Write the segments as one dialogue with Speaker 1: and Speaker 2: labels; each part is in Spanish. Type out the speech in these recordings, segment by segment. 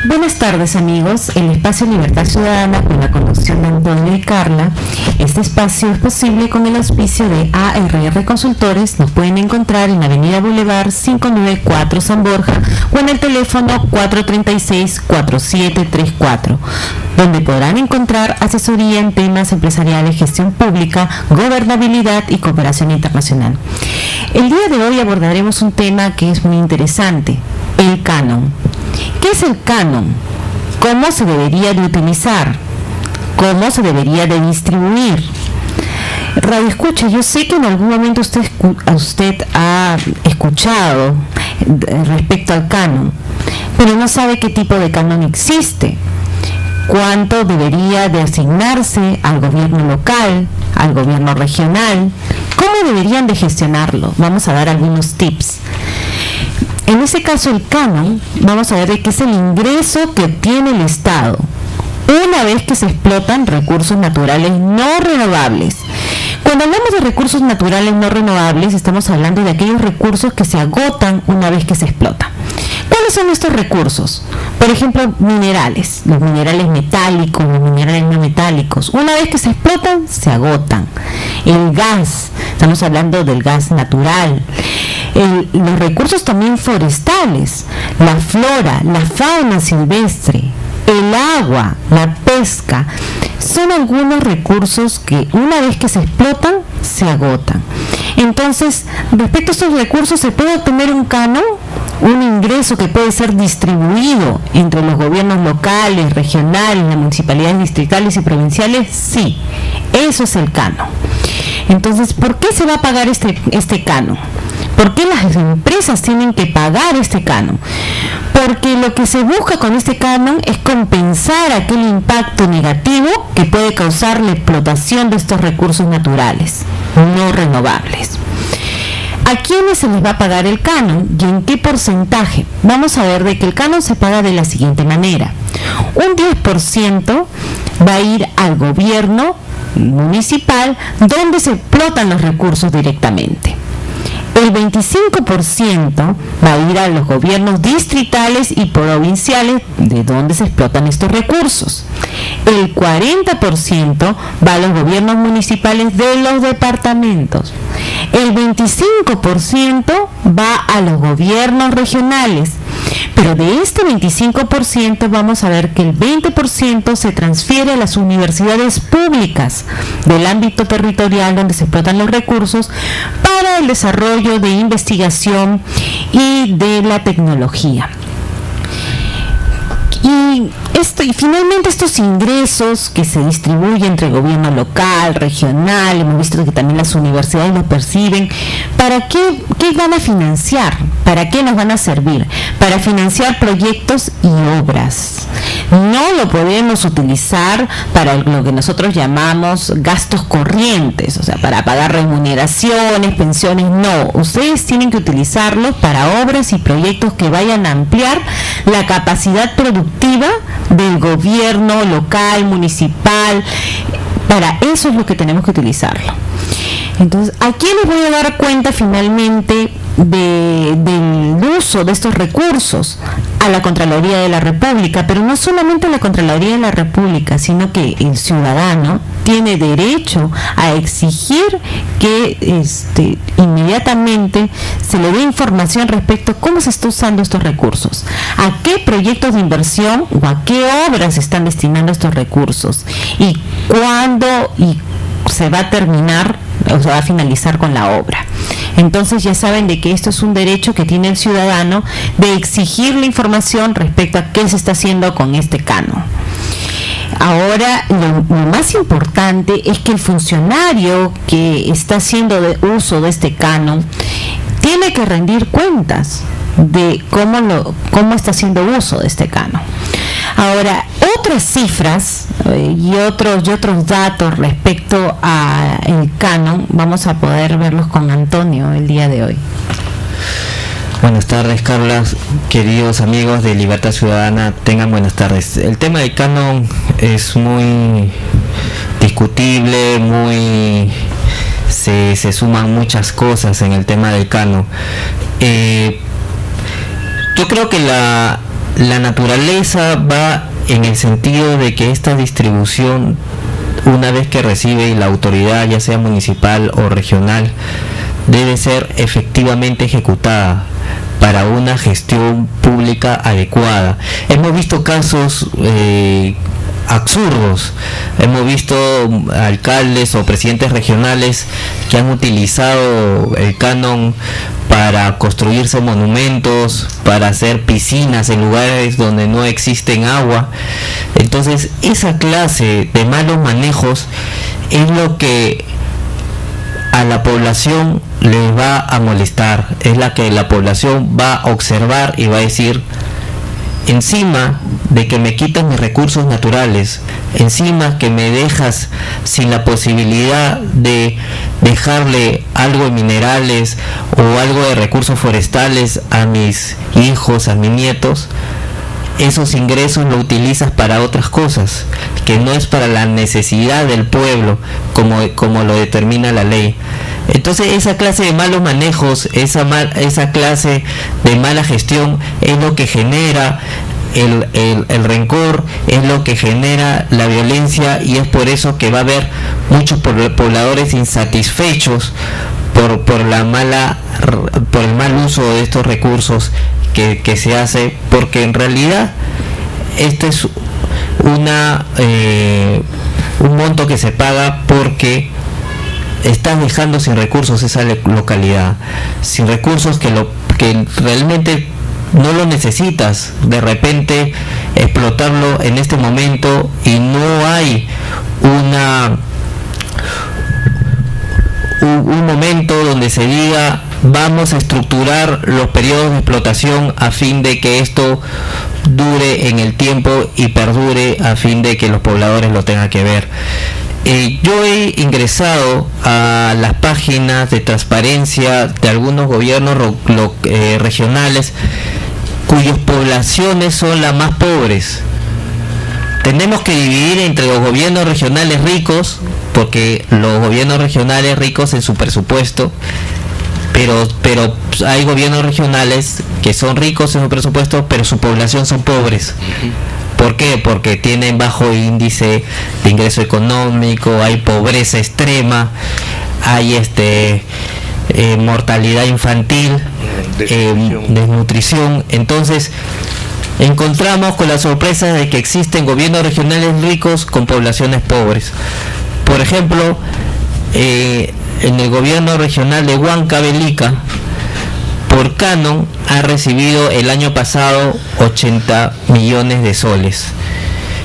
Speaker 1: Buenas tardes, amigos. El espacio Libertad Ciudadana, con la conducción de Antonio y Carla. Este espacio es posible con el auspicio de ARR Consultores. Nos pueden encontrar en Avenida Boulevard 594 San Borja o en el teléfono 436-4734, donde podrán encontrar asesoría en temas empresariales, gestión pública, gobernabilidad y cooperación internacional. El día de hoy abordaremos un tema que es muy interesante: el canon. ¿Qué es el canon? ¿Cómo se debería de utilizar? ¿Cómo se debería de distribuir? Radio escucha, yo sé que en algún momento usted ha escuchado respecto al canon, pero no sabe qué tipo de canon existe. ¿Cuánto debería de asignarse al gobierno local, al gobierno regional? ¿Cómo deberían de gestionarlo? Vamos a dar algunos tips. En ese caso, el canon, vamos a ver de qué es el ingreso que obtiene el Estado una vez que se explotan recursos naturales no renovables. Cuando hablamos de recursos naturales no renovables, estamos hablando de aquellos recursos que se agotan una vez que se explotan. ¿Cuáles son estos recursos? Por ejemplo, minerales, los minerales metálicos, los minerales no metálicos. Una vez que se explotan, se agotan. El gas, estamos hablando del gas natural. Los recursos también forestales, la flora, la fauna silvestre, el agua, la pesca, son algunos recursos que una vez que se explotan, se agotan. Entonces, respecto a estos recursos, ¿se puede obtener un canon? Un ingreso que puede ser distribuido entre los gobiernos locales, regionales, las municipalidades distritales y provinciales. Sí, eso es el canon. Entonces, ¿por qué se va a pagar este canon? ¿Por qué las empresas tienen que pagar este canon? Porque lo que se busca con este canon es compensar aquel impacto negativo que puede causar la explotación de estos recursos naturales no renovables. ¿A quiénes se les va a pagar el canon y en qué porcentaje? Vamos a ver de que el canon se paga de la siguiente manera. Un 10% va a ir al gobierno municipal, donde se explotan los recursos directamente. El 25% va a ir a los gobiernos distritales y provinciales, de donde se explotan estos recursos. El 40% va a los gobiernos municipales de los departamentos. El 25% va a los gobiernos regionales. Pero de este 25% vamos a ver que el 20% se transfiere a las universidades públicas del ámbito territorial donde se explotan los recursos para el desarrollo de investigación y de la tecnología. Y finalmente estos ingresos que se distribuyen entre el gobierno local, regional, hemos visto que también las universidades lo perciben. ¿Para qué van a financiar? ¿Para qué nos van a servir? Para financiar proyectos y obras. No lo podemos utilizar para lo que nosotros llamamos gastos corrientes, o sea, para pagar remuneraciones, pensiones, no. Ustedes tienen que utilizarlos para obras y proyectos que vayan a ampliar la capacidad productiva del gobierno local, municipal. Para eso es lo que tenemos que utilizarlo. Entonces, ¿a quién les voy a dar cuenta finalmente del uso de estos recursos? A la Contraloría de la República, pero no solamente a la Contraloría de la República, sino que el ciudadano tiene derecho a exigir que inmediatamente se le dé información respecto a cómo se está usando estos recursos, a qué proyectos de inversión o a qué obras se están destinando estos recursos y cuándo se va a terminar o se va a finalizar con la obra. Entonces ya saben de que esto es un derecho que tiene el ciudadano de exigir la información respecto a qué se está haciendo con este canon. Ahora, lo más importante es que el funcionario que está haciendo uso de este canon tiene que rendir cuentas de cómo está haciendo uso de este canon. Ahora, otras cifras y otros datos respecto al canon, vamos a poder verlos con Antonio el día de hoy.
Speaker 2: Buenas tardes, Carla, queridos amigos de Libertad Ciudadana, tengan buenas tardes. El tema del canon es muy discutible, se suman muchas cosas en el tema del canon. Yo creo que la naturaleza va en el sentido de que esta distribución, una vez que recibe la autoridad, ya sea municipal o regional, debe ser efectivamente ejecutada para una gestión pública adecuada. Hemos visto casos absurdos, hemos visto alcaldes o presidentes regionales que han utilizado el canon para construirse monumentos, para hacer piscinas en lugares donde no existen agua. Entonces, esa clase de malos manejos es lo que a la población les va a molestar, es la que la población va a observar y va a decir: encima de que me quitas mis recursos naturales, encima que me dejas sin la posibilidad de dejarle algo de minerales o algo de recursos forestales a mis hijos, a mis nietos, esos ingresos lo utilizas para otras cosas, que no es para la necesidad del pueblo, como lo determina la ley. Entonces, esa clase de malos manejos, esa clase de mala gestión es lo que genera el rencor, es lo que genera la violencia, y es por eso que va a haber muchos pobladores insatisfechos por el mal uso de estos recursos que se hace, porque en realidad esto es un monto que se paga porque estás dejando sin recursos esa localidad, sin recursos que realmente no lo necesitas, de repente explotarlo en este momento, y no hay un momento donde se diga: vamos a estructurar los periodos de explotación a fin de que esto dure en el tiempo y perdure, a fin de que los pobladores lo tengan que ver. Yo he ingresado a las páginas de transparencia de algunos gobiernos regionales cuyas poblaciones son las más pobres. Tenemos que dividir entre los gobiernos regionales ricos, porque los gobiernos regionales ricos en su presupuesto, pero hay gobiernos regionales que son ricos en su presupuesto, pero su población son pobres. ¿Por qué? Porque tienen bajo índice de ingreso económico, hay pobreza extrema, hay mortalidad infantil, desnutrición. Entonces, encontramos con la sorpresa de que existen gobiernos regionales ricos con poblaciones pobres. Por ejemplo, en el gobierno regional de Huancavelica, por canon, ha recibido el año pasado 80 millones de soles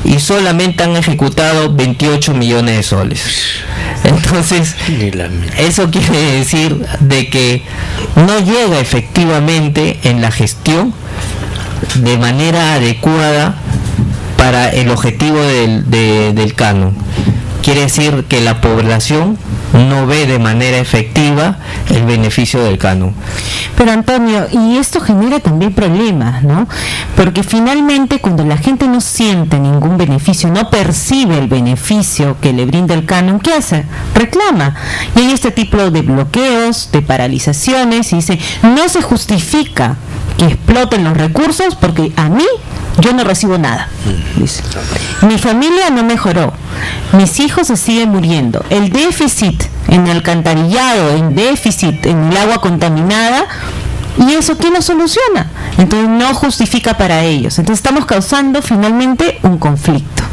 Speaker 2: y solamente han ejecutado 28 millones de soles. Entonces, eso quiere decir de que no llega efectivamente en la gestión de manera adecuada para el objetivo del canon. Quiere decir que la población no ve de manera efectiva el beneficio del canon.
Speaker 1: Pero Antonio, y esto genera también problemas, ¿no? Porque finalmente, cuando la gente no siente ningún beneficio, no percibe el beneficio que le brinda el canon, ¿qué hace? Reclama. Y hay este tipo de bloqueos, de paralizaciones, y dice: no se justifica que exploten los recursos porque a mí yo no recibo nada. Dice: mi familia no mejoró, mis hijos se siguen muriendo, el déficit en el alcantarillado, el déficit en el agua contaminada, y eso ¿quién lo soluciona? Entonces no justifica para ellos. Entonces estamos causando finalmente un conflicto.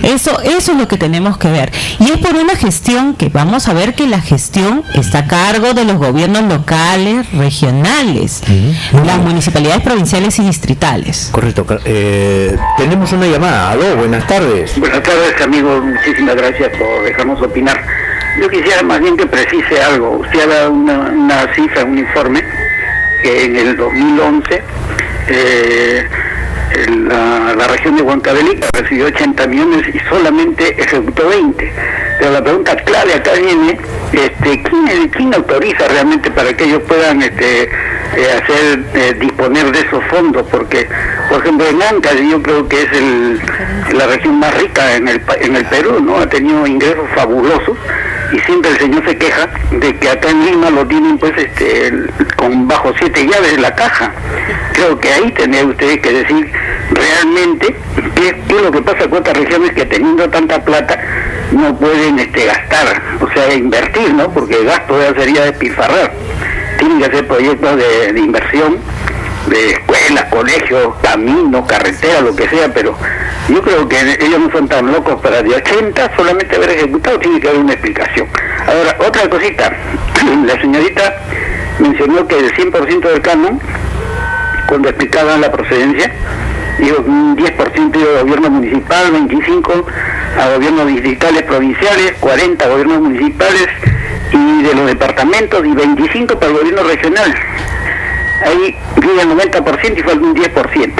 Speaker 1: Eso es lo que tenemos que ver, y es por una gestión que vamos a ver que la gestión está a cargo de los gobiernos locales, regionales, las municipalidades provinciales y distritales.
Speaker 3: Correcto. Tenemos una llamada. Aló, buenas tardes.
Speaker 4: Buenas tardes, amigos, muchísimas gracias por dejarnos opinar. Yo quisiera más bien que precise algo. Usted ha dado una cifra, un informe, que en el 2011 la región de Huancavelica recibió 80 millones y solamente ejecutó 20. Pero la pregunta clave acá viene, ¿quién autoriza realmente para que ellos puedan disponer de esos fondos? Porque, por ejemplo, en Ancash, yo creo que es la región más rica en el Perú, ¿no? Ha tenido ingresos fabulosos, y siempre el señor se queja de que acá en Lima lo tienen pues con bajo 7 llaves de la caja. Creo que ahí tendrían ustedes que decir realmente qué es lo que pasa con otras regiones que teniendo tanta plata no pueden gastar, o sea, invertir, ¿no? Porque el gasto ya sería despilfarrar. Tienen que hacer proyectos de inversión, de escuelas, colegios, caminos, carreteras, lo que sea, pero yo creo que ellos no son tan locos para de 80 solamente haber ejecutado, tiene que haber una explicación. Ahora, otra cosita, la señorita mencionó que el 100% del canon, cuando explicaban la procedencia, dijo un 10% iba a gobierno municipal, 25% a gobiernos distritales provinciales, 40% a gobiernos municipales y de los departamentos y 25% para el gobierno regional. Ahí llega el 90% y falta un 10%.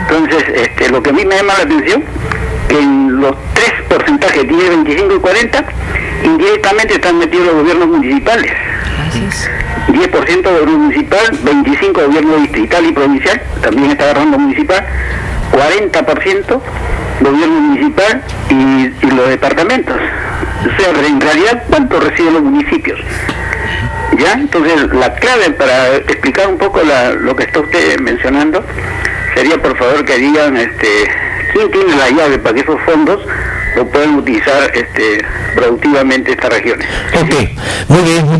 Speaker 4: Entonces, lo que a mí me llama la atención, que en los tres porcentajes, 10, 25 y 40, indirectamente están metidos los gobiernos municipales. 10% gobierno municipal, 25% gobierno distrital y provincial, también está agarrando municipal, 40% gobierno municipal y los departamentos. O sea, en realidad, ¿cuánto reciben los municipios? ¿Ya? Entonces, la clave para explicar un poco lo que está usted mencionando sería, por favor, que digan quién tiene la llave para que esos fondos lo puedan utilizar productivamente estas regiones.
Speaker 3: Ok, muy bien.